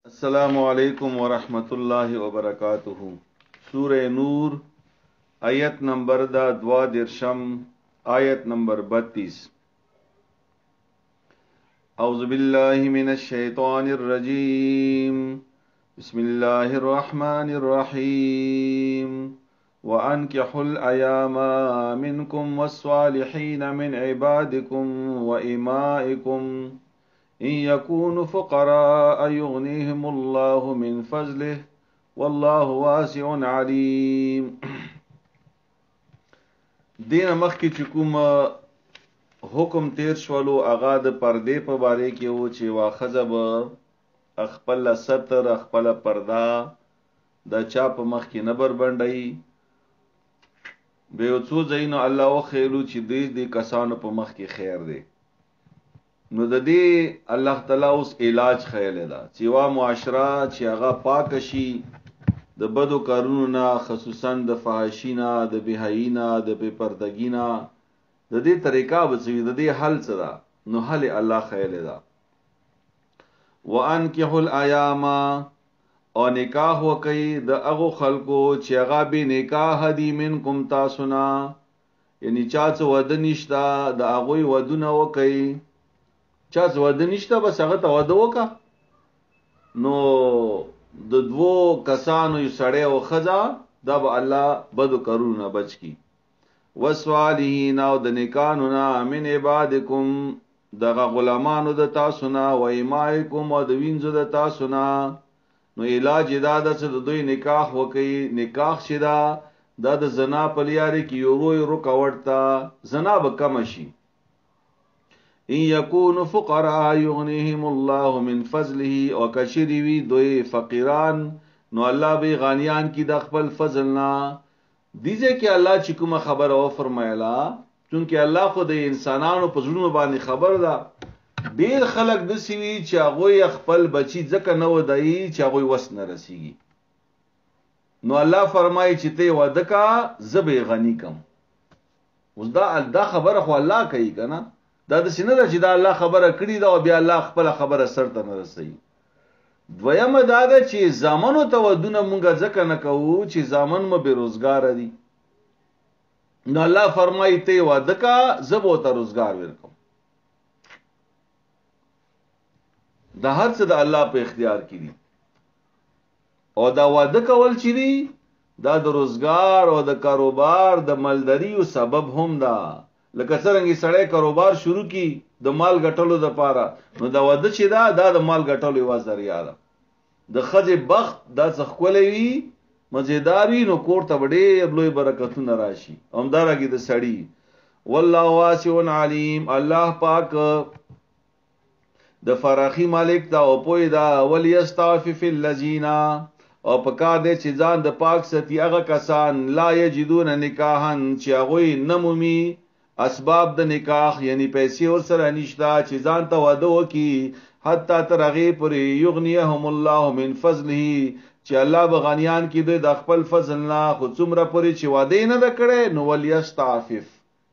السلام علیکم ورحمت اللہ وبرکاتہ. سورہ نور آیت نمبر دا دوا درشم آیت نمبر 32. اعوذ باللہ من الشیطان الرجیم بسم اللہ الرحمن الرحیم وَأَنْكِحُوا الْأَيَامَ مِنْكُمْ وَالصَّالِحِينَ مِنْ عِبَادِكُمْ وَإِمَائِكُمْ إن يكونوا فقراء يغنيهم الله من فضله والله واسع عليم. دین مخکی چکوم حکم تیر شولو اغا د پردې په باره کې و چې واخذ به خپل ستر خپل پردا د چا په مخ کې نبر بندای به څو زینو الله خیرو چې دې کسانو په مخ کې خیر دی. نو د دې الله تعالی اوس علاج خیال ده چې وا معاشره چې هغه پاک شي د بدو کارونو نه، خصوصا د فحاشینا، د بهایینا، د بے پردګینا. د دې طریقہ بچوي، د دې حل څه ده؟ نو حل الله خیال ده. وانکحوا الایام، او نکاح وکي د هغه خلکو چې هغه به نکاح دي منکم تاسو نه، یعنی چا څه ود نشتا د هغه ودونه وکي. چا ود نشتا بس هغه ته ود وکا. نو د دوو کسانو یو سړی او خزا دا به الله بدو کارونه بچ کی. وصالحین، او د نیکانو نه، من عبادکم دغه غلامانو د تاسو نه، و ایمائکم او د وینځو د تاسو نه. نو علاج دا د څه د دوی نکاح وکي. نکاح شدا دا د زنا په لیاري کې یو روی رکاوټ تا زنا به کم شي. ان یکونوا فقراء یغنیهم الله من فضله، او کشری وی دوی فقیران نو الله به غانیان کی د خپل فضل نه. دیجه کې الله چې کومه خبر او فرمایلا، چونکه الله خو د انسانانو په زړونو باندې خبر ده. ډیر خلک د سوي چې هغه خپل بچی ځکه نه ودایي چې هغه وس نه رسیږي. نو الله فرمایي چې ته وعده کا زبې غنی کم. اوس دا خبره خو الله کوي کنه، دا د سینه چې دا الله خبره کړی دا او بیا الله خپل خبره سر ته نه رسي. دویمه دا ده چې زامنو ته ودونه مونږه ځکه نه کوو چې زامن مو بیروزګار دي. نو الله فرمایي ته وعده کا زبو ته روزګار ورکوم. دا هر څه د الله په اختیار کې دي، او دا وعده کول چې دي دا د روزګار او د کاروبار د مالداري او سبب هم ده. لکه څنګه سړی کاروبار شروع کی د مال ګټلو د پاره، نو دا وعده چې دا د مال ګټلو یو ذریعہ ده. د خځې بخت دا څخولې وي مزیدار وي نو کور ته ډېر لوی برکتونه راشي. همدارنګه د سړی والله واسع علیم، الله پاک د فراخی مالک دا او پوی دا. ولیستعفف الذین، او پکار دې چې ځان د پاک ستی هغه کسان لا یجدون نکاحا چې هغه نمومي اسباب د نکاح، یعنی پیسې ور سره نشتا چې ځان ته واده وکي حتی ترغی پر یغنیهم الله من فضله، چې الله بغانیان کې د خپل فضل نه خو څومره پرې چې واده نه کړي. نو ولیستعفف،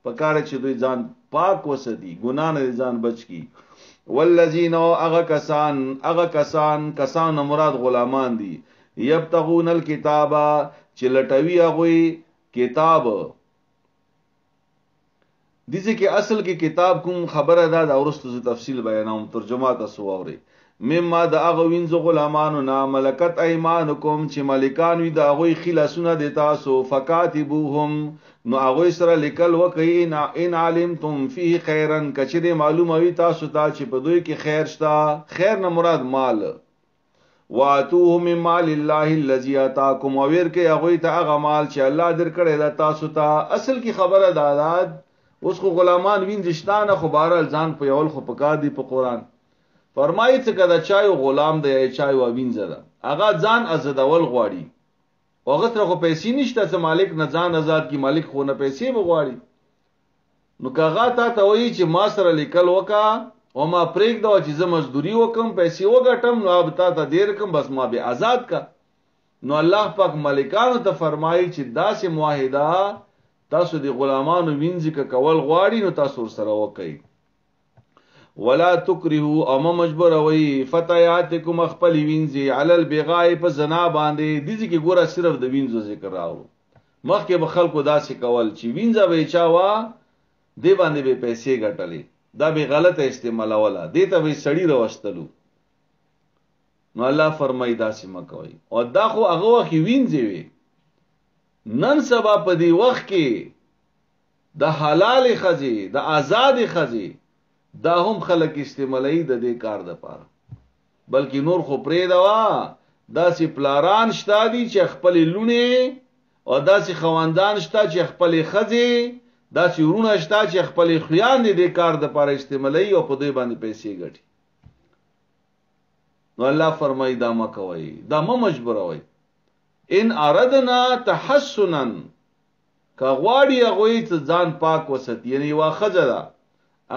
پکار چې دوی ځان پاک وسدي، ګنا نه ځان بچ کی. والذین، هغه کسان مراد غلامان دي. یبتغون الکتاب، چې لټوي هغه کتاب. دیزه کې اصل کې کتاب کوم خبره ده دا ورستو تفصیل بیانوم، ترجمه تاسو اورئ. مما د هغه وینځو غلامانو نه، ملکت ایمانکم، چې مالکان وي د هغه خلاصونه د تاسو. فکاتبوهم، نو هغه سره لیکل وکي. ان علمتم فيه خيرا، کچره معلومه وي تاسو ته چې په دوی کې خیر شته. خیر نه مراد مال. واتوه من مال الله الذي اتاكم، او ورکه هغه ته هغه مال چې الله درکړی دا تاسو ته. اصل کې خبره ده اوس خو غلامان وینځشتانه، خو بهرال ځان په یول خو پکار دی. په قرآن فرمایي چې کدا چایو غلام دی چایو وینځه ده، هغه ځان آزادول غواړي، هغه تر خو پیسې نشته چې مالک نه ځان آزاد کی، مالک خو نه پیسې بغواړي. نو کاغه ته وایي چې ما سره لیکل وکا او ما پریک دا چې زه مزدوري وکم، پیسې وګټم، نو اب تا دیر کم، بس ما به آزاد کا. نو الله پاک مالکانو ته فرمایي چې داسې معاهده تاسو د غلامانو وینځ ک کول غواړي نو تاسو سره وکړئ. ولا تکرهو اما مجبور وی فتياتکم خپل وینځي علی البغاء په زنا باندې دي چې ګوره صرف د وینځو ذکر راو مخکې به خلکو داسې کول چې وینځه به چاوا دی باندې به پیسې ګټلې دا به غلطه استعمال ولا دې ته به سړی راوستلو نو الله فرمای داسې مکوي او دا خو هغه وخت وینځي وي نن سبا په دی وخت کې د حلال خزي د آزاد خزي دا هم خلک استعمالي د دې کار د پاره بلکې نور خو پرې دوا داسې پلاران شتا دي چې خپل لونه او داسې خواندان شتا چې خپل خزي داسې ورونه شتا چې خپل خيان دي د کار د پاره استعمالي او په دې باندې پیسې ګټي نو الله فرمای دا مکوي دا مجبوروي ان اردنا تحسنا کا غواړي هغه ته ځان پاک وسط یعنی واخذه دا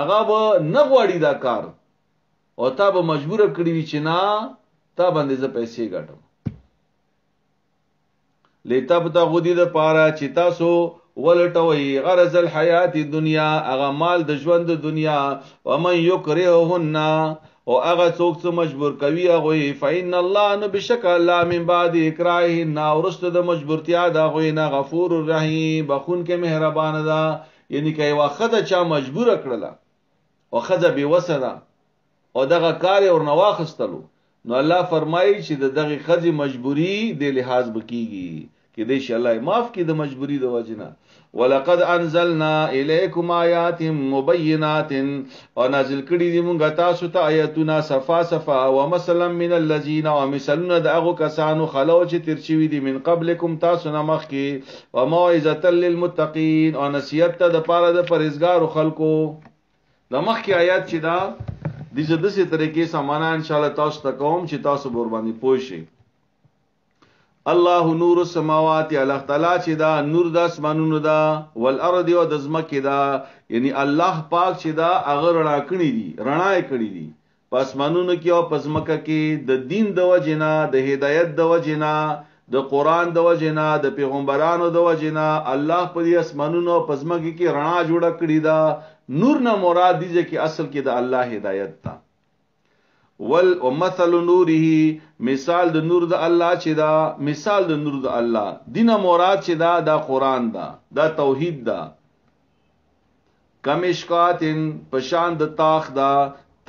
هغه به نه غواړي دا کار او تا به مجبور کړی چې نه تا باندې ز پیسې ګټم لتبتا غدی د پاره چې تاسو ولټوي غرض الحیات الدنیا هغه مال د ژوند د دنیا ومن یکرههن او هغه څوک چې مجبور کوي هغه فإن الله نو بشک الله من بعد اکراههن ورست د مجبورتیا دا غوی نه غفور الرحیم بخون کې مهربان ده یعنی کوي واخده چا مجبور کړله او خزه به وسره او دغه کار اور نواخستلو نو الله فرمایي چې دغه خزي مجبوری د لحاظ بکیږي کې دې شي الله معاف کړي د مجبوری د وجنه ولقد انزلنا الیکم آیات مبینات او نازل کړي دي مونږ تاسو ته آیاتونه صفا صفا او مثلا من الذين ومثلنا دغه کسانو خلو چې ترچوي دي من قبلکم تاسو نه مخکي او موعظه للمتقین او نصیحت ته د پاره د پرهیزګار خلکو د مخکي آیات چې دا د دې طریقې سمانه ان شاء الله تاسو ته کوم چې تاسو قرباني پوښی الله نور السماوات الله تعالی چې دا نور د اسمانونو دا والارض او د زمکه دا یعنی الله پاک چې دا هغه رڼا کړی دي رڼا کړی دي پسمانونو کې او پزمکه کې د دین د وجنا د هدایت د وجنا د قران د وجنا د پیغمبرانو د وجنا الله په دې اسمانونو او پزمکه کې رڼا جوړ کړی دا نور نه مراد دي چې اصل کې د الله هدایت تا والمثل نوره مثال د نور د الله چې دا مثال د نور د الله دینه مراد چې دا د قران دا د توحید دا کمشکاتن پشان د تاخ دا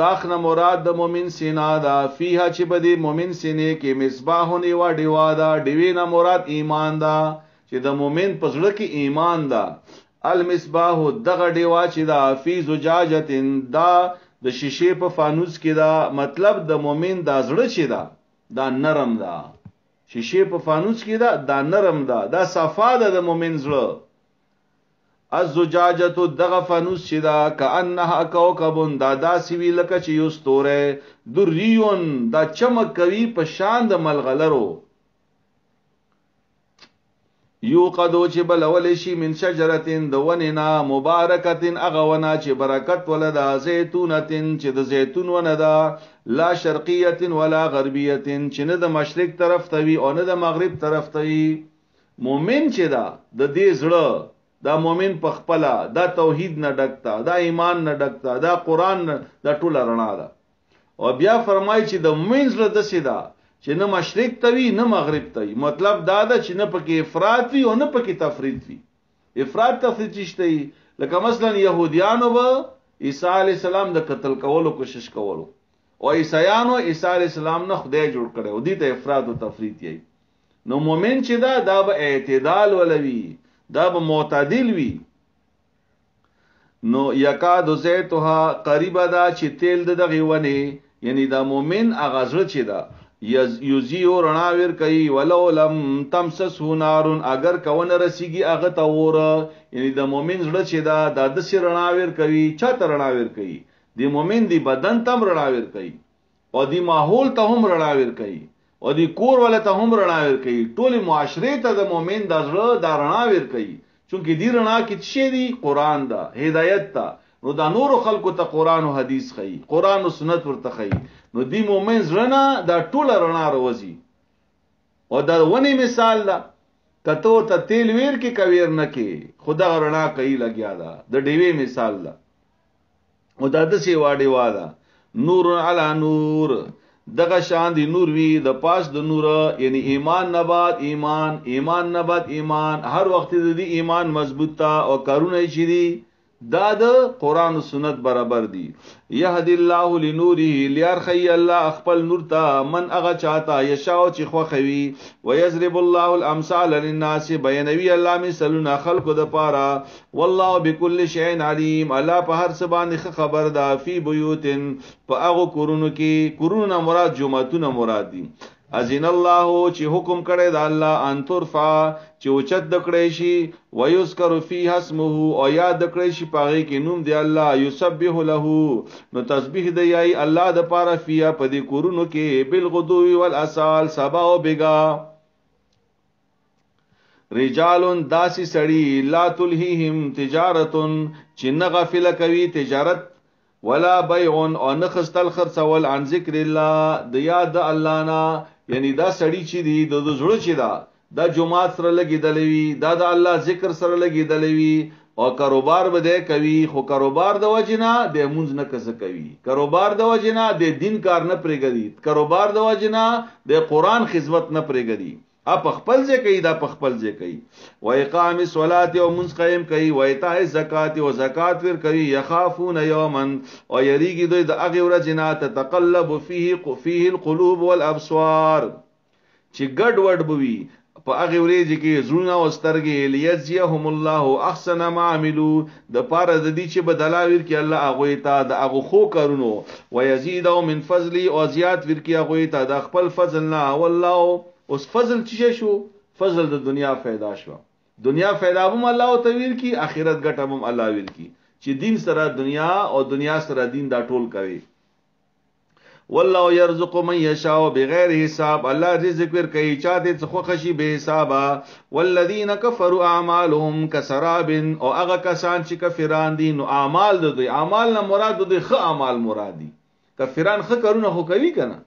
تاخ نه مراد د مؤمن سینا دا فیها چې بده مؤمن سینې کې مصباحونه و دیوا دا دیوی نه مراد ایمان دا چې د مؤمن پزړه کې ایمان دا المصباح دغه دیوا چې دا فی زجاجتن دا د شیشه په فانوس کې دا مطلب د مؤمن دا زړه چې دا نرم دا شیشه په فانوس کې دا نرم دا صفا ده د مؤمن زړه الزجاجت دغه فانوس چې دا کانها کوكب دا داسې وی لکه چې یو ستوره دریون دا چمک کوي په شان د ملغلرو یو قدو چې بلول شي من شجرتين د وننا مبارکتين اغونا چې برکت ولدا زيتونتين چې د زيتون ونه دا لا شرقيه ولا غربيه چې نه د مشرق طرف ته وي او نه د مغرب طرف ته وي مؤمن چې دا د دې زړه دا مؤمن په خپل دا توحید نه ډکتا دا ایمان نه ډکتا دا قران دا ټول رڼا ده او بیا فرمایي چې د مؤمن زړه د سیدا چې نه مشرق ته وي نه مغرب ته وي مطلب دا ده چې نه پکې افراط وي او نه پکې تفریط وي افراط تفریط شته لکه مثلا يهوديانو به عيسى عليه السلام د قتل کولو کوشش کولو او عیسایانو عيسى عليه السلام نه خدای جوړ کړو دي ته افراط او تفریط یي نو مؤمن چې دا به اعتدال ولوي دا به معتدل وي نو یکاد زیتها قریبا دا چې تیل دغه ونه یعنی دا مؤمن اغازره چې دا یوزیو رناویر کوي ولو لم تمسسه نار اگر کون رسیږي هغه تور یعنی د مؤمن زړه چې دا د سر رناویر کوي چاته رناویر کوي د مؤمن دی بدن تم رناویر کوي او دی ماحول ته هم رناویر کوي او دی کور ول ته هم رناویر کوي ټول معاشره ته د مؤمن د زړه د رناویر کوي چونکه دی رڼا کې څه دی قران دا هدایت تا نو دا نور خلکو ته قران او حدیث خي قران او سنت ورته خي نو دی مومن زرنا دا ټول رڼا روزي او دا ونی مثال دا کته ته تیل ویر کې کویر نه کې خدا رڼا کوي لګیا دا د ډیوی مثال دا او دا دسې واډې واده نور علی نور دغه شان دی نور وی د پاس د نور یعنی ایمان نبات ایمان ایمان نبات ایمان هر وخت د ایمان مضبوط تا او کارونه شي دي دا د قران او سنت برابر دي یهدی الله لنوره لیرخی الله خپل نور ته من هغه چاته یشاو چې خو خوي ويضرب الله الامثال للناس بینوی الله مثلنا خلق د پاره والله بكل شیء علیم الله په هر څه باندې خبر ده فی بیوتن په هغه کورونو کې کورونه مراد جمعتون مراد دي اذن الله چې حکم کړی د الله ان ترفع چې اوچت دکړی شي ويذكر فيها اسمه او یاد دکړی شي پاغي کې نوم دی الله یسبح له نو تسبیح دی ای الله د پاره فیا په دې کورونو کې بالغدو والاسال سبا او بگا رجال داسی سړی لا تلهیهم تجارتن چې نه غفله کوي تجارت ولا بیع او نخستل خرڅول عن ذکر الله د یاد الله نه یعنی دا سړی چې دی د زړه چې دا جمعات سره لګیدلوي دا د الله ذکر سره لګیدلوي او کاروبار به کوي خو کاروبار د وجنه د مونږ نه کس کوي کاروبار د وجنه د دین کار نه پرېګدي کاروبار د وجنه د قران خدمت نه پرېګدي اپ خپل ځای کوي دا په خپل ځای کوي و اقام الصلاه او منځ قائم کوي و ایتاء الزکات او زکات ور کوي يخافون یوما او یریږي دوی د هغه ورځې نه تتقلب فيه القلوب والابصار چې ګډ وډ بوي په هغه ورځې کې زړونه او سترګې ليجزيهم الله احسن ما عملوا د پاره د دې چې بدلاویر کې الله هغه ته د هغه خو کارونو و يزيدهم من فضل او زیات ور کې هغه ته د خپل فضل نه والله اوس فضل چې شو فضل د دنیا फायदा شو دنیا फायदा هم الله تویل کی اخرت ګټه هم الله ویل کی چې دین سره دنیا او دنیا سره دین دا ټول کوي والله يرزق من يشاء بغیر حساب الله رزق ور کوي چاته څخه خشي به حساب والذین كفروا اعمالهم كسراب او هغه کسان چې کفران دي نو اعمال د دوی اعمال نه مراد د دوی ښه اعمال مرادي کفران ښه کارونه خو کوي کنه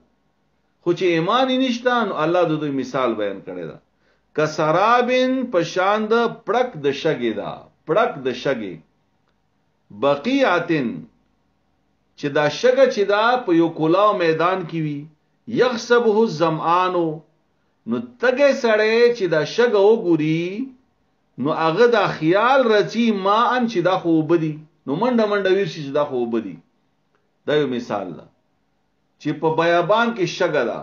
خو چې ایمان نشته نو الله د دوی مثال بیان کړی دا کسرابن پشاند پړک د شګی دا پړک د شګی بقیاتن چې دا شګه چې دا په یو کولاو میدان کې وي یغسبه الظمآن نو تګه سړی چې دا شګه وګوري نو هغه دا خیال رچی ما ان چې دا خو بدی نو منډه منډه ویر شي چې دا خو بدی دا یو مثال ده چې په بیابان کې شګه ده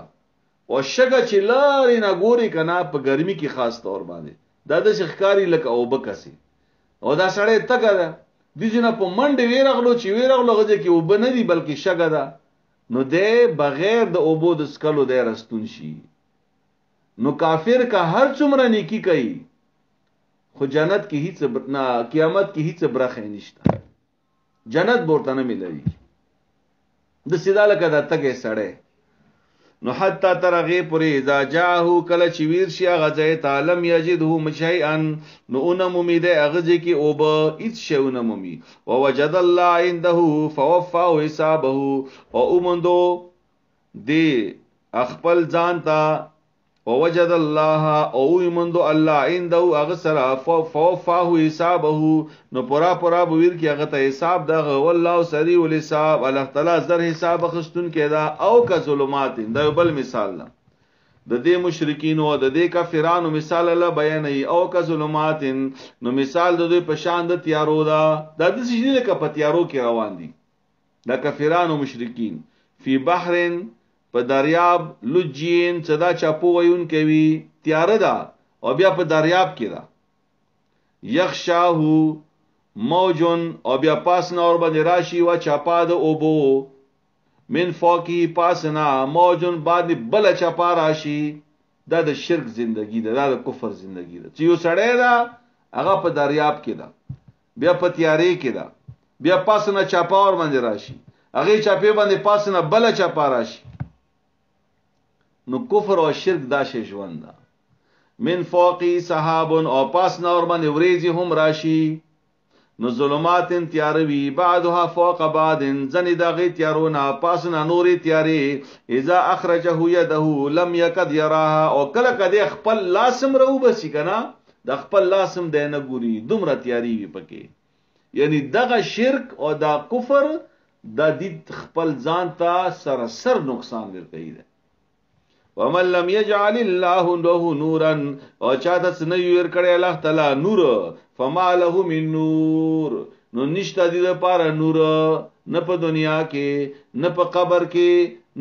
او شګه چې لارې نه ګوري کنه په ګرمي کې خاص طور باندې دا د شخکاری لکه او بکسي او دا سړی تګه ده دیجنه په منډه ویرغلو چې ویرغلو غځي کې وب نه دی بلکې شګه ده نو دې بغیر د اوبو د سکلو د رستون شي نو کافر کا هر څومره نیکی کوي خو جنت کې هیڅ نه قیامت کې هیڅ برخه نشته جنت ورته نه ملوي د سیداله کده تګه سړی نو حتی ترغه پوری اذا جاءه کله چې ویر شي غزه تعلم یجده مشیئن نو انم امید اغزه کی او به اذ شونه ممی ووجد الله عنده فوفاه حسابه او اومندو دی خپل ځان تا ووجد الله او ایمندو الله عنده اغسر فوفاه حسابه نو پورا پورا بویر کی هغه ته حساب دغه والله سریع الحساب الله تعالی زر حساب خستون کېدا او کا ظلمات دا بل مثال ده د دې مشرکین او د دې کافرانو مثال الله بیان ای او کا ظلمات نو مثال د دوی په شان د تیارو دا د دې شي لکه په تیارو کې روان دي د کافرانو مشرکین فی بحرن په دریاب لجین صدا چاپو ویون کوي تیار ده او بیا په دریاب کې ده یخشاهو موجن او بیا پاسنا اور باندې راشي وا چاپا د اوبو من فوقی پاسنا موجن باندې بل چاپا راشي دا د شرک زندگی ده دا د کفر زندگی ده چې یو سړی ده هغه په دریاب کې ده بیا په تیارې کې ده بیا پاسنا چاپا اور باندې راشي هغه چاپې باندې پاسنا بل چاپا راشي نو کفر او شرک دا شی ژوند دا من فوقی صحاب او پاس نور باندې وریزي هم راشي نو ظلمات تیاروي بعضها فوق بعض زنی دغه تیارونه پاس نه نوري تیاري اذا اخرجه يده لم يكد يراها او کله کده خپل لاسم رو بسی کنه د خپل لاسم د نه ګوري دومره تیاری وي پکې یعنی دغه شرک او دا کفر دا دید خپل ځان ته سراسر نقصان ورکوي. ومن لم يجعل الله له نورا او چاته څنګه ور کړی الله تعالی نور فما له من نور نو نشته دې لپاره نور نه په دنیا کې نه په قبر کې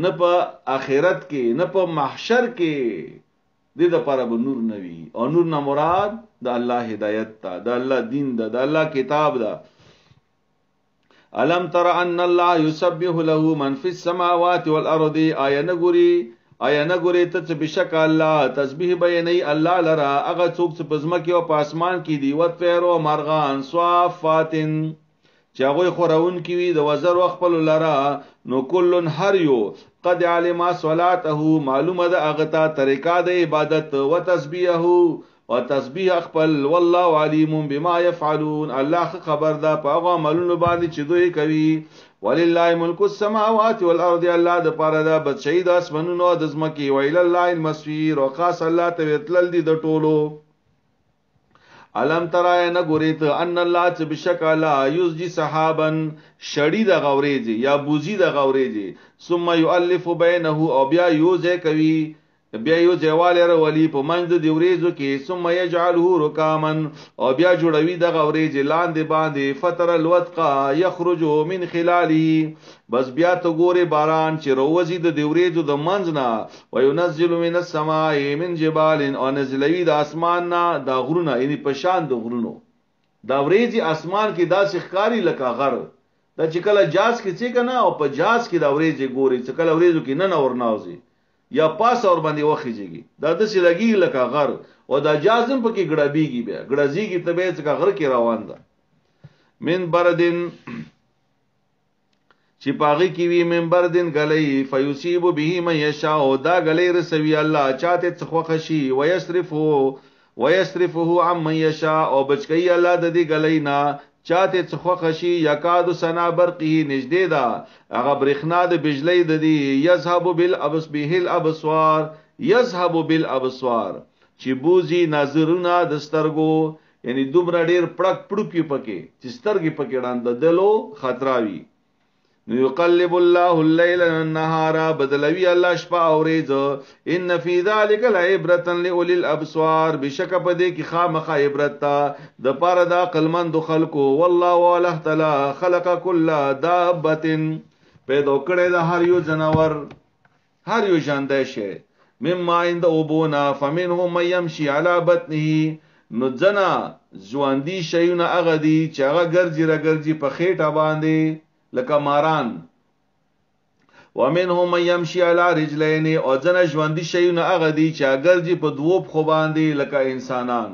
نه په آخرت کې نه په محشر کې دې لپاره به نور نه وي. او نور نه مراد د الله هدایت ته د الله دین ده د الله کتاب ده. الم تر ان الله يسبح له من في السماوات والارض آیا نګوري ته چې بشک الله تسبیح بیانې الله لرا هغه څوک چې پزمکه او پاسمان کې دی وت پیرو مرغان صافاتن چې هغه خورون کې وي د وزر خپل لرا نو کلن هر یو قد علم صلاته معلومه ده هغه ته طریقه د عبادت او تسبیحه او تسبیح خپل والله علیم بما يفعلون الله خبر ده په هغه عملونو باندې چې دوی کوي. ولله ملک السماوات والارض الله د پاره دا بچی د اسمنونو د زمکی ویل الله المصير او خاص الله ته تلل دي د ټولو. علم ترای نه ګوریت ان الله چې بشک الله یوزجی صحابن شړی د غوریږي یا بوزي د غوریږي ثم يؤلف بينه او بیا یوزه کوي بیا یو ځواله ولی په منځ د دیوریزو کې ثم يجعله رکامن او بیا جوړوي د غوریږي لاندې باندې فتر الوثقا يخرج من خلاله بس بیا ته ګوره باران چې روزي د دیوریزو د منځ نه وينزل من السماء من جبال او نزلوي د اسمان نه د غرونه یعنی په شان د غرونو دا وریځي اسمان کې داسې ښکاری لکه غر دا چې کله جاز کې څه کنه او په جاز کې دا وریځي ګوري چې کله وریځو کې نه ورناوځي یا پاس اور باندې وخیږي دا د څه لګي لکه غر او دا جازم پکې ګړبيږي بیا ګړزيږي تبه څنګه غر کې روان ده. من بردن چې پاغي کې وی من بردن غلې فیصيب به من یشاء دا غلې رسوي الله چاته څخه خشي ويصرفه عن من يشاء او بچکی الله د دې غلې نه چاته څخه خشي یکاد سنا برقه نږدې دا هغه برېخنا د بجلی د دی یذهب بالابصار یذهب بالابصار چې بوزي نظرونه د سترګو یعنی دومره ډیر پړک پړکی پکې چې سترګې پکې وړاندې دلو خطراوي. نو يقلب الله الليل والنهار بدلوي الله شپه او ورځ ان في ذلك لعبرة لاولي الابصار بشک په دې کې خامخا عبرت د پاره د عقلمند خلکو. والله والله تعالی خلق كل دابه پیدا کړی د هر یو جناور هر یو ژوندی شی مما عند ابونا فمنهم من يمشي على بطنه نو جنا ژوندۍ شیونه هغه دي چې هغه ګرځي راګرځي په خېټه باندې لکه ماران. ومنهم من يمشي على رجلين او جنا ژوندۍ شیونه هغه دي چې هغه ګرځي په دوو خو باندې لکه انسانان.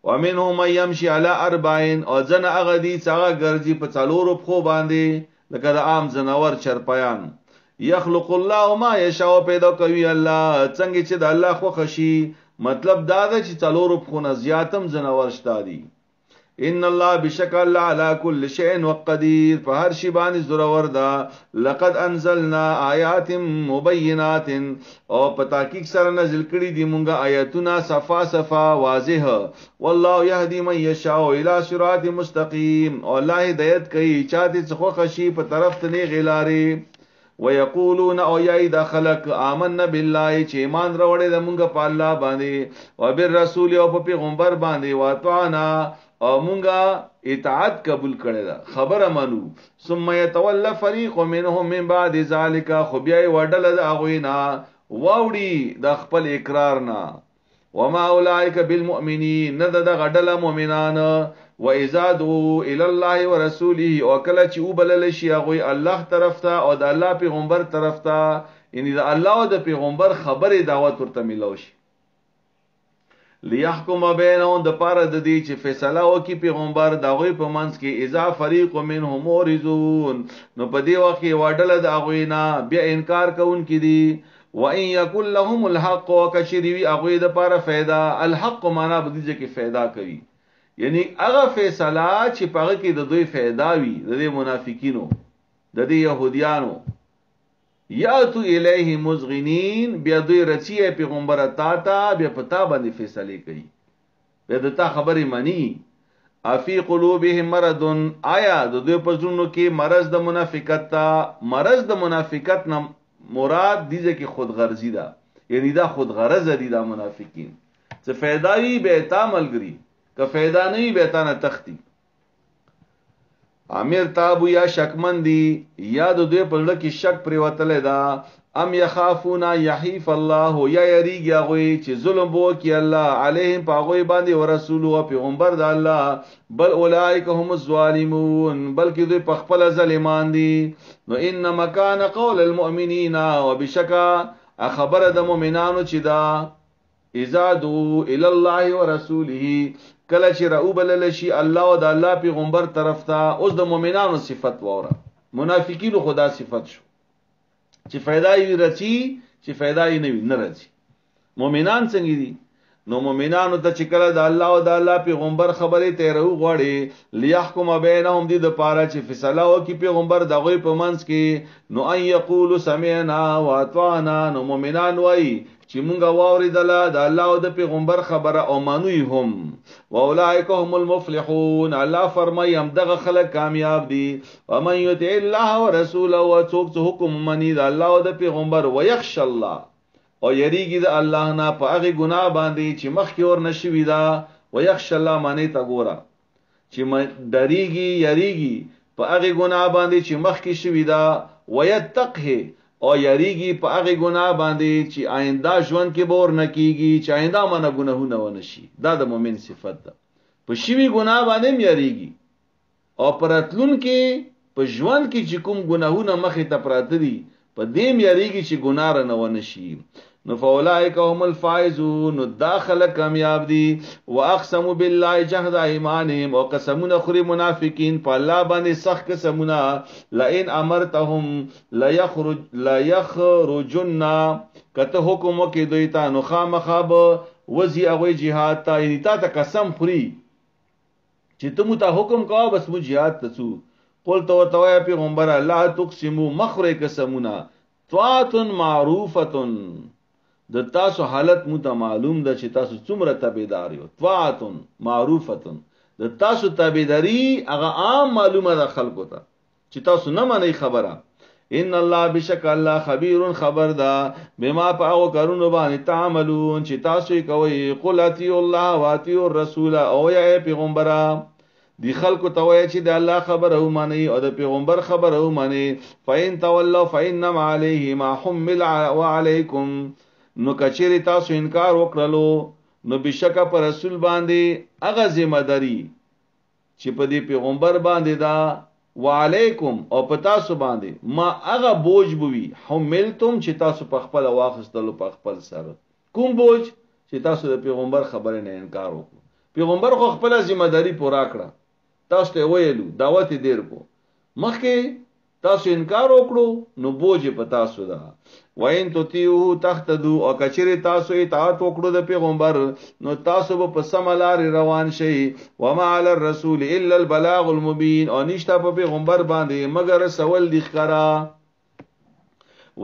ومنهم من يمشي على اربعين او جنا هغه دي چې هغه ګرځي په څلورو خو باندې لکه د عام زناور چرپیان. يخلق الله ما يشاء پیدا کوي الله څنګه چې د الله خو خشي مطلب دا ده چې څلورو خونه زیاتم زناور شتا دي. ان الله بشکل الله على كل شيء وقدير په هر شی باندې زورور ده. لقد انزلنا آیات مبینات او په تحقیق سره نازل کړي دي مونږه آیاتونه صفا صفا واضح. والله يهدي من يشاء الى صراط مستقيم او الله هدایت کوي چاته څخه خشي په طرف ته نه غلاري. ويقولون او يا دخلك آمنا بالله چې ایمان راوړې د مونږه په الله باندې او بالرسول او په پیغمبر باندې واطعنا او مونږه اطاعت قبول کړی دا خبره مانو. ثم يتولى فريق منهم من بعد ذلك خو بیا وډل د اغوینا واوړي د خپل اقرار نه. وما اولئك بالمؤمنين نه د غډل مؤمنان. واذا دعوا الى الله ورسوله او کله چې وبلل شي هغه الله طرف ته او د الله پیغمبر طرف ته یعنی د الله او د پیغمبر خبره دعوت ورته ملو شي. ليحكم بينهم د پاره د دې چې فیصله وکي پیغمبر دغه په منځ کې اذا فريق منهم مورزون نو په دې وخت کې وډل د اغوینا بیا انکار کوونکې دي. وان يكن لهم الحق وكشري اغوی د پاره फायदा الحق معنا بدیږي کې फायदा کوي یعنی هغه فیصله چې پاره کې د دوی फायदा وي د منافقینو د يهوديانو یا تو الیه مزغنین بیا دوی رچی پیغمبر تا بیا پتا باندې فیصله کوي بیا دتا خبرې مانی افی قلوبهم مرض آیا د دوی په زړونو کې مرض د منافقت تا مرض د منافقت نه مراد دیږي کې خودغرضی ده یعنی دا خودغرض دي دا منافقین څه فایدای به تا ملګری که فایده نه به تا نه تختی امیر تابو یا شکمندی یا د دوی په لړ کې شک پر وتل دا ام یخافونا یحیف الله یا یریږي هغه چې ظلم وکي الله علیهم پاغوی باندې او رسول او پیغمبر د الله بل اولئک هم الظالمون بلکې دوی په خپل ظالمان دي نو انما کان قول المؤمنین وبشکا خبر د مؤمنانو چې دا اذا دو الی الله ورسوله کله چې رؤ بلل شي الله او د الله پیغمبر طرف ته اوس د مؤمنانو صفت وره منافقینو خدا صفت شو چې فایدای رچی چې فایدای نه وي نه رچی مؤمنان څنګه دي نو مؤمنانو ته چې کله د الله او د الله پیغمبر خبره ته رؤ غوړي ليحكم بينهم دي د پاره چې فیصله وکي پیغمبر دغه په منځ کې نو ان یقول سمعنا واطعنا نو مؤمنان وایي چې مونږه واوریدل د الله او د پیغمبر خبره او مانوي هم واولائک هم المفلحون الله فرمای هم دغه خلک کامیاب دي ومن یطع الله ورسوله وڅوک حکم منی د الله او د پیغمبر ويخش الله او یریږي د الله نه په هغه ګناه باندې چې مخ کې ور نشوي دا ويخش الله معنی تا ګوره چې ډریږي یریږي په هغه ګناه باندې چې مخ کې شوي دا ويتقه او یریږي په هغه ګناه باندې چې آینده ژوند کې بور نه کیږي چې آینده منه ګناهونه ونشي دا د مؤمن صفت ده په شوي ګناه باندې یریږي او پرتلون کې په ژوند کې چې کوم ګناهونه مخې ته پراته دي په دې یریږي چې ګناه نه ونشي نو فاولائک هم الفائزون داخل کامیاب دي واقسموا بالله جهد ایمانهم وقسمون خری منافقین په الله باندې سخت قسمونه لئن امرتهم لا يخرجن کته حکم وکي دوی ته نو خامخاب وزي هغه jihad ته یعنی تا ته قسم خوري چې تم ته حکم کوه بس مو jihad ته څو قل تو توای پیغمبر الله تقسمو مخره قسمونه طاعت معروفه د تاسو حالت مو ته معلوم ده چې تاسو څومره تابعدار یو طاعت معروفه د تاسو تابعداري هغه عام معلومه ده خلکو ته چې تاسو نه مانی خبره ان الله بشک الله خبير خبر ده بما پاو کارونو باندې تعملون چې تاسو کوي قل اتی الله واتی الرسول او یا پیغمبره دی خلکو ته وای چې د الله خبره ومني او د پیغمبر خبره ومني فین تولوا فینما علیه ما حمل وعلیکم نو کچری تاسو انکار وکړلو نو بشکه پر رسول باندې هغه ذمہ داری چې په دې پیغمبر باندې دا وعلیکم او په تاسو باندې ما هغه بوج بوي حملتم چې تاسو په خپل واخستلو په خپل سره کوم بوج چې تاسو د پیغمبر خبره نه انکار وکړو پیغمبر خو خپل ذمہ داری پورا کړه تاسو ته ویلو دعوت دیر کو مخکې تاسو انکار وکړو نو بوج په تاسو ده وین تطیعو تختدو او کچری تاسو اطاعت وکړو د پیغمبر نو تاسو په سملار روان شئ وما علی الرسول الا البلاغ المبین او نشته په پیغمبر باندې مگر سوال دی ښکارا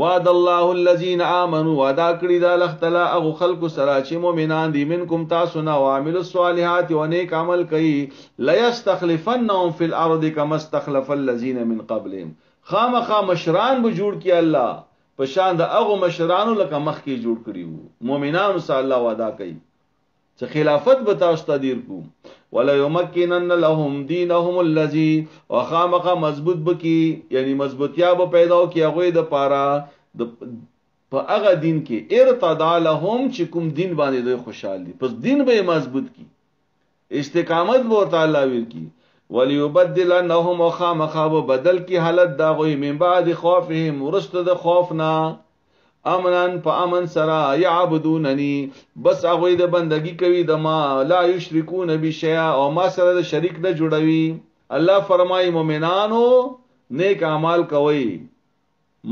وعد الله الذين امنوا وعدا کړی دا الله تعالی هغه خلق سره چې مؤمنان دي منکم تاسو نه او عامل الصالحات او نیک عمل کوي لا يستخلفنهم في الارض كما استخلف الذين من قبلهم خامخا مشران به جوړ کی الله په شان د هغه مشرانو لکه مخ کې جوړ کړیو مؤمنانو سره الله وعده کوي چې خلافت به تاسو تدیر کو ولا يمكنن لهم دينهم الذي وخامخ مضبوط بکی یعنی مضبوطیا به پیدا کی هغه د پاره په هغه دین کې ارتضا لهم چې کوم دین باندې دوی خوشحال دي پس دین به مضبوط کی استقامت به تعالی ور کی وليبدلنهم وخامخ بدل کی حالت دا غوی من بعد خوفهم ورست د خوفنا امنن په امن سرا يعبدونني بس هغه د بندگی کوي د ما لا یشرکون بشیء او ما سره د شریک نه جوړوي الله فرمای مومنانو نیک اعمال کوي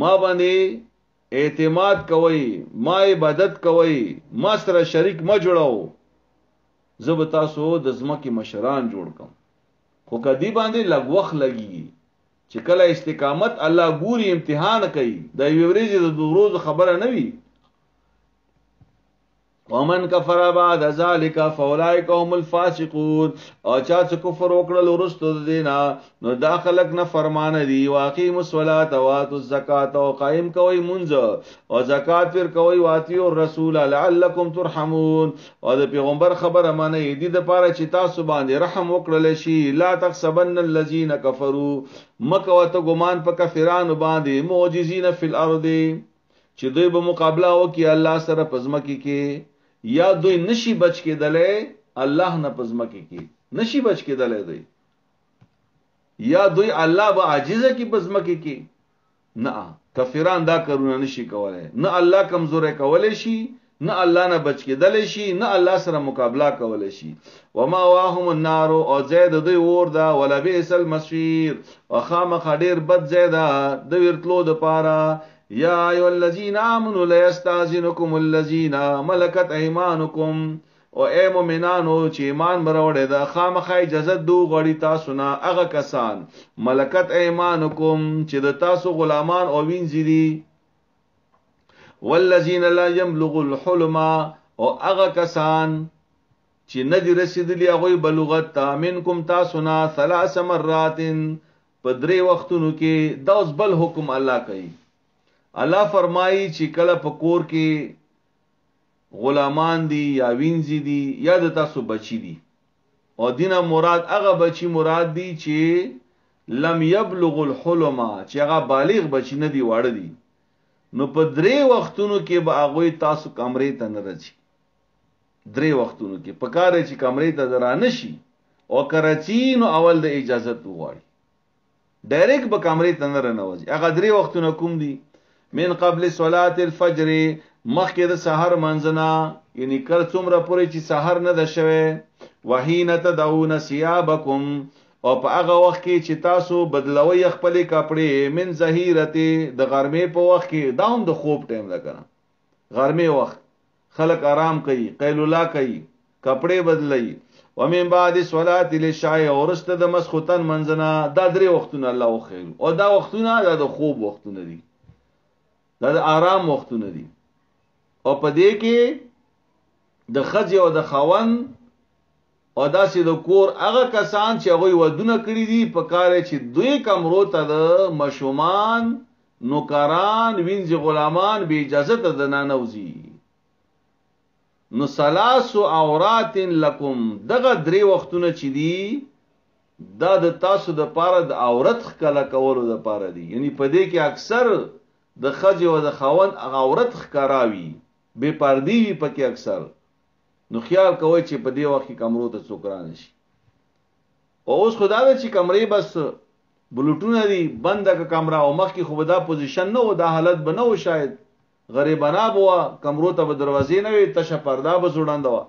ما باندې اعتماد کوي ما عبادت کوي ما سره شریک ما جوړاو زب تاسو د زمکه مشران جوړ کوم خو کدی باندې لګوخ لګي چې کله استقامت الله ګوري امتحان کوي د یو ورځې د روز خبره نه وي ومن کفر بعد ذلك فاولئک هم الفاسقون او چا چې کفر وکړل ورستو دینا نو دا خلق نه فرمان دي واقیم الصلاة واتوا الزکات او قائم کوي منځ او زکات ور کوي واتیو الرسول لعلکم ترحمون او د پیغمبر خبره معنی دي د پاره چې تاسو باندې رحم وکړل شي لا تحسبن الذين كفروا مکه وته ګمان په کافرانو باندې معجزین فی الارض چې دوی به مقابله وکي الله سره پزمکی کې یا دوی نشي بچ کېدلې الله نه پزمکی کې نشي بچ کېدلې دوی یا دوی الله به عاجزه کې پزمکی کې نه کافران دا کارونه نشي کولای نه الله کمزورې کولای شي نه الله نه بچ کېدلې شي نه الله سره مقابله کولای شي وما واهم النار او زید دوی ور دا ولا بئس المصير وخامخ ډیر بد زیدا د ورتلو د پاره یا ایو الذین آمنوا لا یستاذنکم الذین ملکت ایمانکم او اے مومنانو چې ایمان مروړې دا خامخا اجازه دو غړي تاسو نه هغه کسان ملکت ایمانکم چې د تاسو غلامان او وینځري والذین لا یبلغ الحلم او هغه کسان چې نه دي رسیدلی هغه بلوغت منکم تاسو نه 3 مرات په 3 وختونو کې دا اوس بل حکم الله کوي الله فرمایي چې کله په کور کې غلامان دي یا وینځي دي یا د تاسو بچی دي او دینه مراد هغه بچی مراد دي چې لم يبلغ الحلم چې هغه بالغ بچی نه دي واړه دي نو په 3 وختونو کې به هغه تاسو کمرې ته نه راځي 3 وختونو کې په کار چې کمرې ته درانه شي او کراچی نو اول د اجازه وغواړي ډایرکټ به کمرې ته نه رانوځي هغه 3 وختونه کوم دي من قبل صلاه الفجر مخکې د سحر منځنا یعنی کله څومره پورې چې سحر نه ده شوه وحین تدعون ثيابکم او په هغه وخت کې چې تاسو بدلوي خپل کپڑے من ظهیرته د غرمې په وخت کې داوم د خوب ټیم ده کنه غرمې وخت خلک آرام کوي قیلولا کوي کپڑے بدلای ومن بعد صلاه العشاء اورست د مسختن منځنا دا 3 وختونه الله خو او دا وختونه د خوب وختونه دي دا د آرام وختونه دي او په دې کې د خځې او د خاوند او داسې د کور هغه کسان چې هغه ودونه کړی دي په کار چې دوی کمرو ته د مشومان نوکران وینځي غلامان به اجازه ته نه نوځي نو 3 عورات لکم دغه 3 وختونه چې دي دا د تاسو د پاره د عورت خکله کولو د پاره دي یعنی په دې کې اکثر د خځې او د خاوند عورت ښکاراوي بے پردی وي پکې اکثر نو خیال کوئ چې په دې وخت کې کمرو ته څوک رانه شي او اوس خدا دې چې کمرې بس بلوټونه دي بنده کا کمره او مخ کې خو دا پوزیشن نه و دا حالت بنو شاید غریبانا بوا کمرو ته دروازې نه وي تشه پردا به زوړاندوا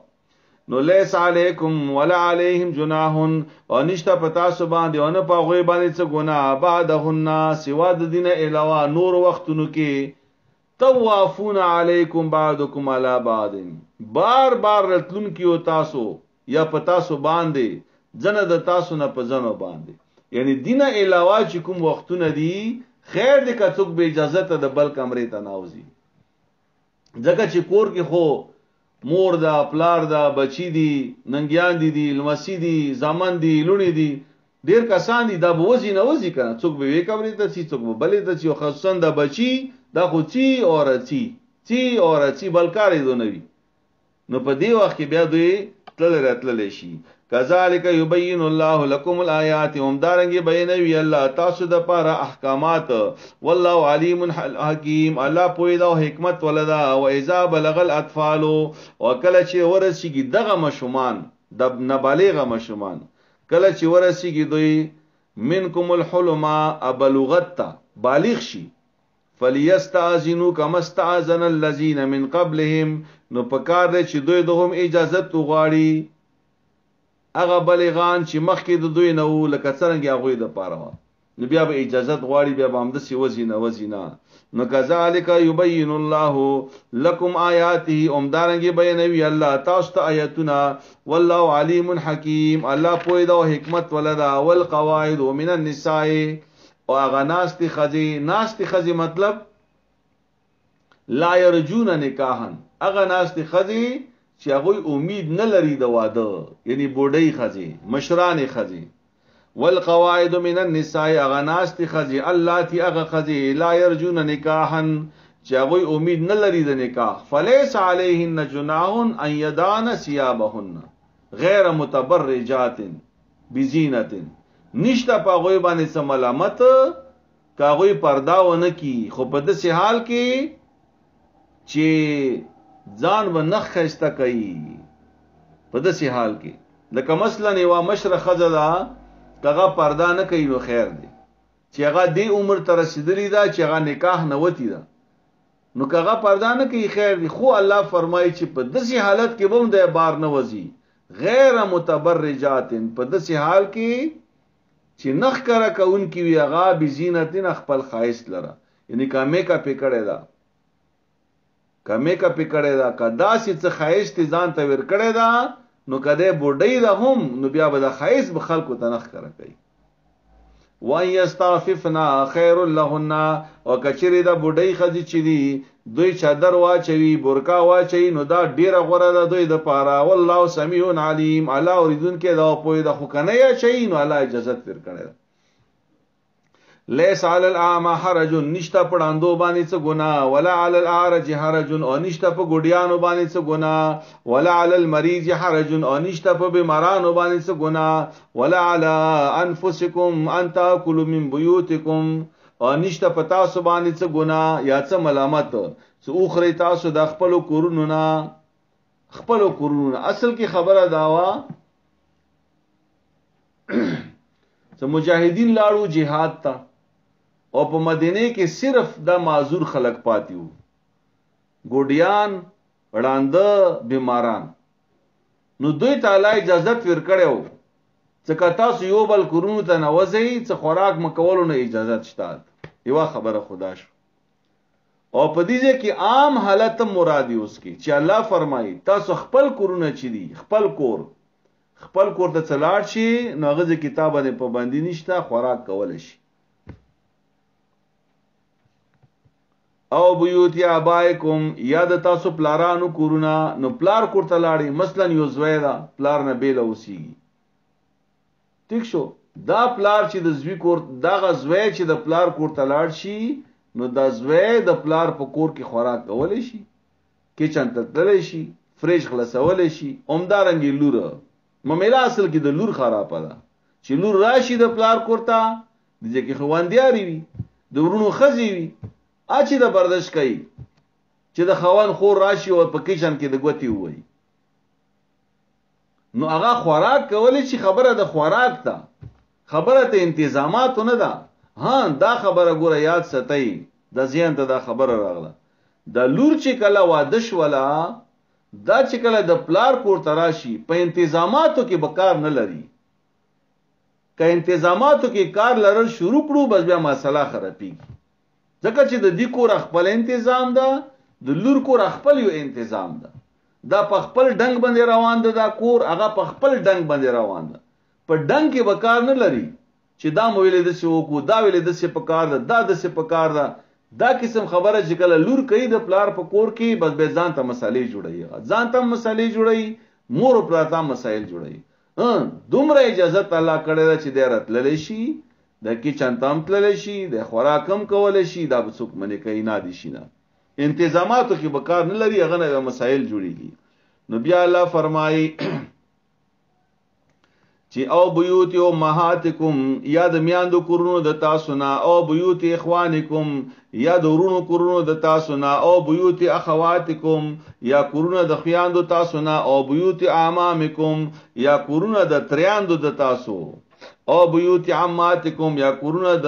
نو لیس علیکم ولا علیہم جناح او نشتا پتا سو باندې او نه پاغوي باندې څه ګناه بعدهن سوا د دین علاوه نور وختونو کې طوافون علیکم بعضکم علی بعض بار بار رتلون کیو تاسو یا پتا سو باندې جن د تاسو نه په جنو باندې یعنی دین علاوه چې کوم وختونه دي خیر دې کڅوک به اجازه ته د بل کمرې ته ناوځي ځکه چې کور کې خو مور دا پلار دا بچی دی ننګیان دي لمسی دي زامن دي لونی دي ډیر کسان دي دا بوزي نه وځي کنه څوک به وی کمرې ته چی څوک به بلې ته چی خصوصا دا بچی دا خو چی اور چی بلکارې دونوي نو په دی وخت کې بیا دوی تل راتل شي کذالک یبین الله لكم الآیات هم دارنګي بیانوي الله تاسو د پاره احکامات والله علیم حکیم الله پوی دا حکمت ولدا او اذا بلغ الاطفال وکله چې ورسیږي دغه مشومان د نابالغ مشومان کله چې ورسیږي دوی منکم الحلم ابلغت بالغ شي فلیستاذنوا کما استاذن الذين من قبلهم نو پکار دې چې دوی دغه اجازه وغواړي هغه بلغان چې مخکې د دوی نه و لکه څنګه هغه د پاره نو بیا به اجازه غواړي بیا به هم د سی وزینه نو کذالک یبین الله لكم آیاته امدارنګي بیانوي الله تاسو ته آیاتنا والله علیم حکیم الله پوی دا حکمت ولدا والقواعد من النساء او هغه ناستي خزي مطلب لا يرجون نکاحا هغه ناستي خزي چې هغه امید نه لري د واده، یعنی بوډۍ خځې، مشران خځې. والقواعد من النساء اغناست خځې اللاتی اغه خځې لا يرجون نکاحا چې هغه امید نه لري د نکاح، فليس عليهن جناح ان يدعن ثيابهن غیر متبرجات بزینت، نشته په هغوی باندې څه ملامت که هغوی پرده ونه کی، خو په داسې حال کې چې ځان به نخ ښایسته کوي. په داسې حال کې لکه مثلا یوه مشره ښځه ده که هغه پرده نه کوي نو خیر دی، چې هغه دې عمر ته رسېدلې ده چې هغه نکاح نه وتې ده، نو که هغه پرده نه کوي خیر دی. خو الله فرمایي چې په داسې حالت کې به هم د بار نه وځي، غیر متبرجات، په داسې حال کې چې نخ کره کوونکي وي هغه بزینتین خپل ښایست لره، یعنی که میک اپ یې کړی ده، که میک اپ یې کړی ده، که داسې څه ښایست یې ځان ته ور کړی ده، نو که دی بوډۍ ده هم نو بیا به د ښایست به خلکو ته نخ کره کوي. وان یستعففنا خیر لهن، او کچری دا بوډۍ ښځې چې دي دوی چادر واچوي، برکا واچوي، نو دا ډیره غوره ده دوی د پاره. والله سمیع علیم، الله اوریدونکی دا پوهه ده، خو که نه یې اچوي نو الله اجازت ورکړی ده. لیس علی الاعمى حرج، نشته په ړاندو باندې څه ګناه، ولا علی الاعرج حرج، او نشته په ګوډیانو باندې څه ګناه، ولا علی المریض حرج، او نشته په بیمارانو باندې څه ګناه، ولا علی انفسکم ان تاکلوا من بیوتکم، او نشته په تاسو باندې څه ګناه یا څه ملامت څه اوخري تاسو د خپل کورونو نه، خپل کورونو. اصل کې خبره داوا څه مجاهدین لاړو جهاد ته، او په مدینه کې صرف دا معذور خلق پاتې وو، ګوډیان، وړاندې، بیماران. نو دوی تعالی اجازت ورکړو ځکه تاسو یو بل کورونو ته نه وځئ، څه خوراک مکولو نه اجازت شته. یوه خبره خدا شو. او په دې ځای کې عام حالت مرادي اوس کې چې الله فرمایي تاسو خپل کورونه چې دي، خپل کور ته څلاړ شي، نو هغه کتاب باندې پابندي نشته، خوراک کول شي. او بیوت ابائکم، یا د تاسو پلارانو کورونه، نو پلار کور ته لاړی، مثلا یو زوی دا پلار نه بیل اوسیږي، ٹھیک شو، دا پلار چې د زوی کور، دا غزوی چې د پلار کور ته لاړ شي، نو دا زوی د پلار په کور کې خوراک کولی شي، کچن ته تللی شي، فریج خلاصولی شي. همدارنګې لور، ممیله اصل کې د لور خرابه ده چې لور راشي د پلار کور ته، د دې کې خواندیاري وي، د ورونو ښځې وي، چې د برداشت کوي چې د خوان خور راشي او په کچن کې د ګوتې ووایي، نو هغه خوراک کولی شي. خبره د خوراک ته، خبره ته انتظاماتو نه ده. ها دا خبره ګوره یاد ساتئ، د ذهن ته دا خبره راغله، د لور چې کله واده شوله، دا چې کله د پلار کور ته راشي، په انتظاماتو کې به کار نه لري. که انتظاماتو کې کار لرل شروع کړو بس بیا مسله خرابېږي، ځکه چې د دې کور خپل انتظام ده، د لور کور خپل یو انتظام ده، دا په خپل ډنګ باندې روان ده، دا کور هغه په خپل ډنګ باندې روان ده، په ډنګ کې به کار نه لري چې دا مو ویلې داسې وکړو، دا ویلې داسې پکار ده، دا داسې پکار ده. دا قسم خبره چې کله لور کوي د پلار په کور کې، بس به ځان ته مسالې جوړوي، ځان ته مسالې جوړوي، مور او پلار ته مسائل جوړوي. دومره اجازت الله کړی ده چې دی راتللی شي، د کچن ته هم تللی شي، د خوراک هم کولی شي، دا به څوک منې کوي نه دي شي نه. انتظاماتو کې به کار نه لري، هغه نه مسائل جوړېږي. نو بیا الله فرمایي چې او بیوت امهاتکم، یا د میاندو کورونو د تاسو نه، او بیوت اخوانکم، یا د ورونو کورونو د تاسو نه، او بیوت اخواتکم، یا کورونه د خویاندو تاسو نه، او بیوت اعمامکم، یا کورونه د تریاندو د تاسو، او بیوت عماتکم، یا کورونه د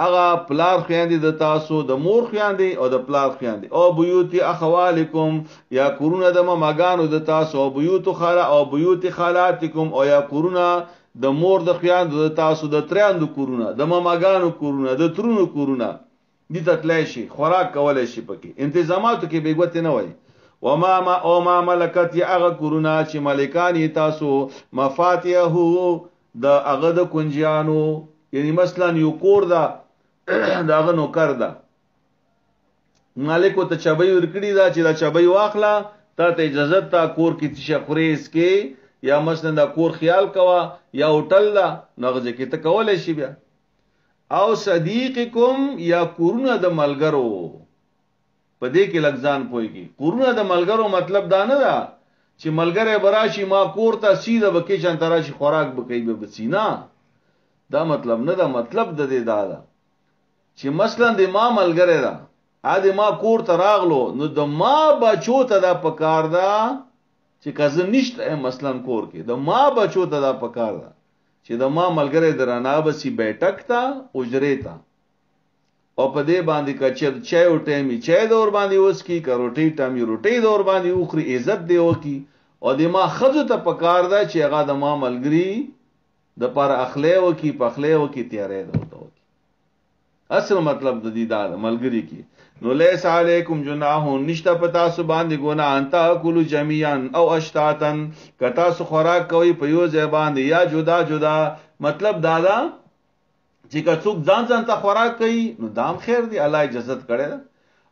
هغه پلار خویندې د تاسو، د مور خویندې او د پلار خویندې، او بیوت اخوالکم، یا کورونه د ماماګانو د تاسو، او بیوت خالاتکم، او یا کورونه د مور د خویندو د تاسو، د تریاندو کورونه، د ماماګانو کورونه، د ترونو کورونه، دې ته تللی شي، خوراک کولی شي. پکې انتظاماتو کې بې ګوتې نه وایي. او ما ملکت، یا هغه کورونه چې ملکان یې تاسو، مفاتیحه، د هغه د کنجیانو، یعنی مثلا یو کور ده، د هغه نوکر ده، مالک ته چابۍ ورکړي ده چې دا چابۍ واخله تا ته اجازه تا کور کې چې خوريس کې یا مثلا دا کور خیال کوا یا هوټل دا نغزه کې ته کولای شي بیا او صدیقکم یا کورونه د ملګرو په دې کې لګزان پويږي کورونه د ملګرو مطلب دا نه دا چې ملګری براشي ما کور ته سیده بکې چن تراشي خوراک بکې به بسینا دا مطلب نه دا مطلب د دې دا چې مثلا د ما ملګری دا ا دې ما کور ته راغلو نو د ما بچو ته دا پکار دا چې کزه نشته مثلا کور کې د ما بچو ته دا پکار دا چې د ما ملګری درانه بسی بیٹک تا اجره تا او په دې باندې کچې چای او ټیمي چای دور باندې اوس کی کروټي ټیمي روټي دور باندې اوخري عزت دی او کی او د ما خزو ته پکار دا چې هغه د ما ملګری د پر اخلي او کی پخلي او کی تیارې ده اصل مطلب د دې دا ملګری کی نو لیس علیکم جناح نشتا پتا سو باندې ګنا انتا کلو جميعا او اشتاتن کتا سو خوراک کوي په یو ځای باندې یا جدا جدا مطلب دادا چې که څوک ځان ځان ته خوراک کوي نو دام خیر دی الله اجازه کړي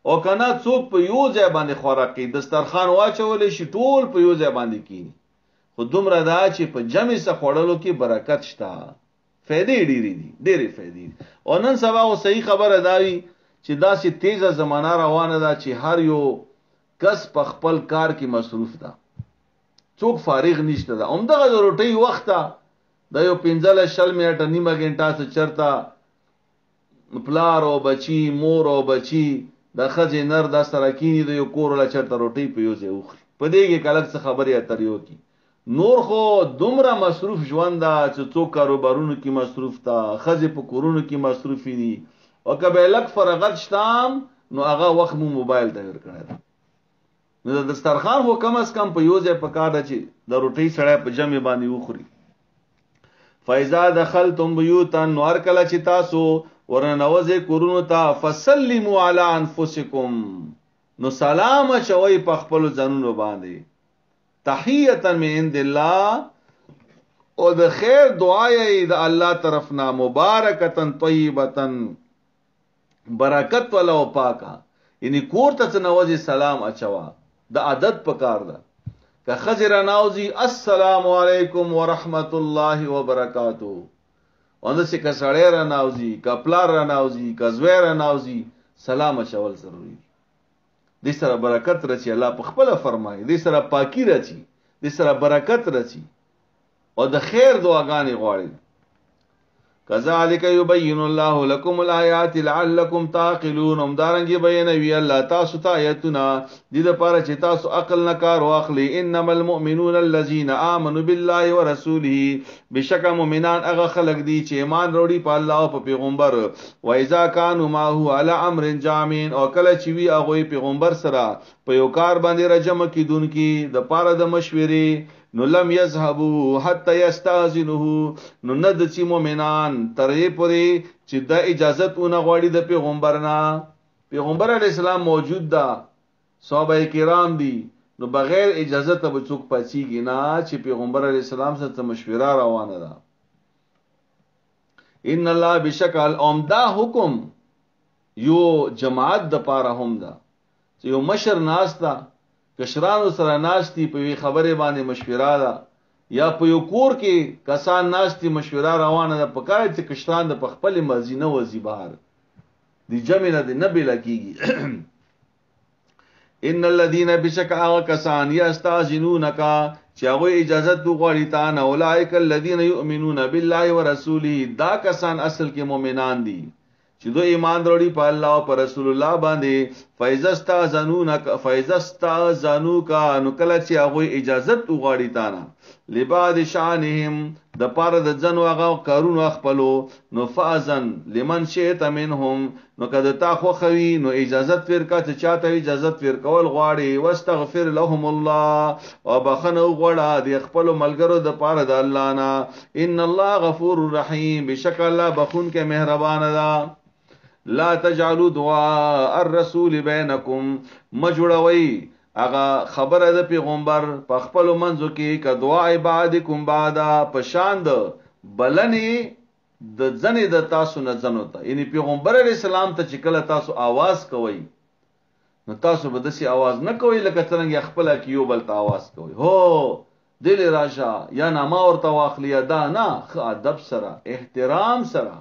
او کنا څوک په یو ځای باندې خوراک کوي دسترخوان واچول شي ټول په یو ځای باندې کینی خو دومره دا چې په جمع سره خوړلو کې برکت شته فائدې ډېری دي ډېری فائدې او نن سبا او صحیح خبره داوي چې دا سي تیزه زمانہ روانه ده چې هر یو کس په خپل کار کې مصروف ده څوک فارغ نشته ده همدغه روټي وخت دا یو 15 شل منټه نیمه غنټه څه چرتا پلار او بچی مور او بچی د خځې نر د سرکینی د یو کور لا چرته روټي پیوځي او په دې کې کلک څه خبرې اتریو کی نور خو دومره مصروف ژوند دا چې څوک کاروبارونو کې مصروف تا خځې په کورونو کې مصروف دي او کبه لک فرغت شتام نو هغه وخت مو موبایل ته ور کړی نو د دسترخوان هو کم از کم په یوځه پکار ده چې د روټي سړی په جمع باندې وخوري فایزا دخلتم بیوتا نور کله چې تاسو ورنوځي کورونو ته فسلموا علی انفسکم نو سلام چوي په خپل ځانونو باندې تحیتا من عند الله او د خیر دعای د الله طرفنا مبارکتن طیبتن برکت ولا او پاکا یعنی کور ته نوځي سلام اچوا د عادت پکار ده که خزر ناوزی السلام علیکم ورحمت الله وبرکاتو اند سے کسړی را ناوزی کپلار را ناوزی کزوی را ناوزی سلام اچول ضروری دې سره برکت رچی الله په خپل فرمایي دې سره پاکی رچی دې سره برکت رچی او د خیر دعاګانې غواړي کذالک یبین الله لكم الآیات لعلکم تعقلون همدارنګي بیانوي الله تاسو ته آیاتونه دې لپاره چې تاسو عقل نه کار واخلي انما المؤمنون الذين آمنوا بالله ورسوله بشک مؤمنان هغه خلق دي چې ایمان وروړي په الله او په پیغمبر و اذا كانوا معه على امر جامع او کله چې وی هغه پیغمبر سره په یو کار باندې رجم کیدونکي د پاره د مشورې نو لم يذهبوا حتى يستاذنوه نو ند چې مؤمنان ترې پوري چې د اجازت اون غواړي د پیغمبرنا پیغمبر علی السلام موجود ده صحابه کرام دي نو بغیر اجازه ته بچوک پاتېږي نه چې پیغمبر علی السلام سره مشوره روانه ده ان الله بشکل عمده حکم یو جماعت د پاره هم ده چې یو مشر ناس ده کشرانو سره ناشتي په خبره باندې مشوره ده یا په یو کور کې کسان ناشتي مشوره روانه ده په کار چې کشران د خپل مزینه وزي بهر دي جمع نه دي نه بل کیږي ان الذين بشکا کسان یستاذنونک چې هغه اجازه غواړي تا نه اولئک الذين يؤمنون بالله ورسوله دا کسان اصل کې مؤمنان دي چې دوی ایمان وروړي په الله او پر رسول الله باندې فایزستاذنوک نو کله چې هغه اجازه وغواړي تا نه لباد شانهم د پاره د ځنو هغه کارونو خپلو نو فازن لمن شئت منهم نو کده تا خو خوي نو اجازه ورکا ته چاته اجازه ورکول غواړي واستغفر لهم الله او بخنه غواړه د خپل ملګرو د پاره د الله نه ان الله غفور رحیم بشک الله بخون کې مهربان ده لا تجعلوا دعاء الرسول بينكم مجړوي اغه خبره د پیغمبر په خپل منځو کې ک دعا بعدکم بعد پشاند بلنی د ځنې د تاسو نه ځنو ته یعنی پیغمبر علی السلام ته چې کله تاسو आवाज کوي نو تاسو به دسی आवाज نه کوئ لکه څنګه خپل کې یو بل ته आवाज کوئ. هو دل راشه یا نما ورته واخلی دا نه، خ ادب سره احترام سره.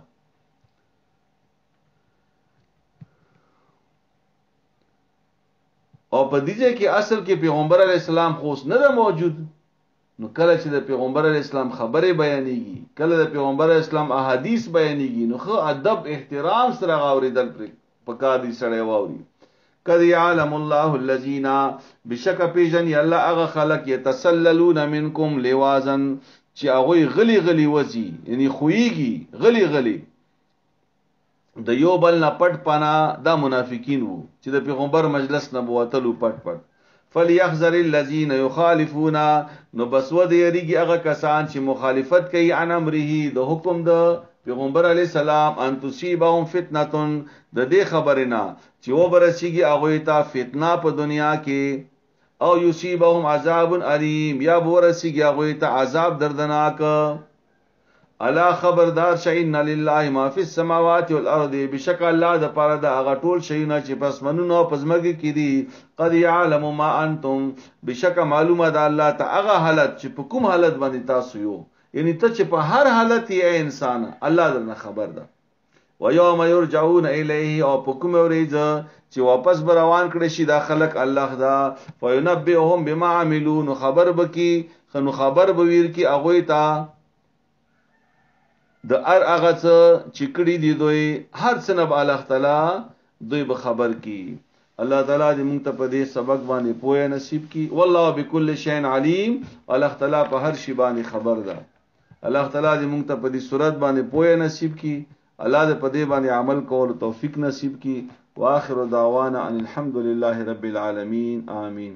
او په دې کې اصل کې پیغمبر علی السلام خو نه موجود، نو کله چې د پیغمبر علی السلام خبره بیانېږي، کله د پیغمبر علی السلام احادیث بیانېږي، نو خو ادب احترام سره غوړېدل پکار دي سره واوري. قد يعلم الله الذين بشک پیجن الله هغه خلق يتسللون منكم لوازا چې هغه غلي غلي وزي، یعنی خوېږي غلي غلي د یو بل نه پټ پانا دا منافقین وو چې د پیغمبر مجلس نه بوتلو پټ پټ. فليحذر الذين يخالفون، نو بس ود یریږي هغه کسان چې مخالفت کوي عن امره د حکم د پیغمبر علی السلام، ان تصيبهم فتنه د دې خبرنا چې و برسیږي هغه ته فتنه په دنیا کې، او یصيبهم عذاب الیم یا ورسیږي هغه ته عذاب دردناک. الا خبردار شئن لله ما فی السماوات والارض، بشک الله د پاره د هغه ټول شیونه چې پس منونو پزمګي کړي. قد يعلم ما انتم، بشک معلومه ده الله ته هغه حالت چې په کوم حالت باندې تاسو یو، یعنی ته چې په هر حالت یې انسان الله درنه خبر ده. و یوم یرجعون الیه، او په کوم ورځ چې واپس روان کړي شي دا خلق الله دا، فینبئهم بما عملوا، خبر بکی خنو خبر بویر کی هغه ته د ار هغه چې کړي دي دوی هر څه نه به الله تعالی دوی به خبر کی. الله تعالی دې موږ ته په دې سبق باندې پوهه نصیب کی. والله بكل شيء علیم، الله تعالی په هر شی باندې خبر ده. الله تعالی دې موږ ته په دې صورت باندې پوهه نصیب کی. الله دې په دې باندې عمل کول توفیق نصیب کی. واخر دعوانا ان الحمد لله رب العالمین. آمین.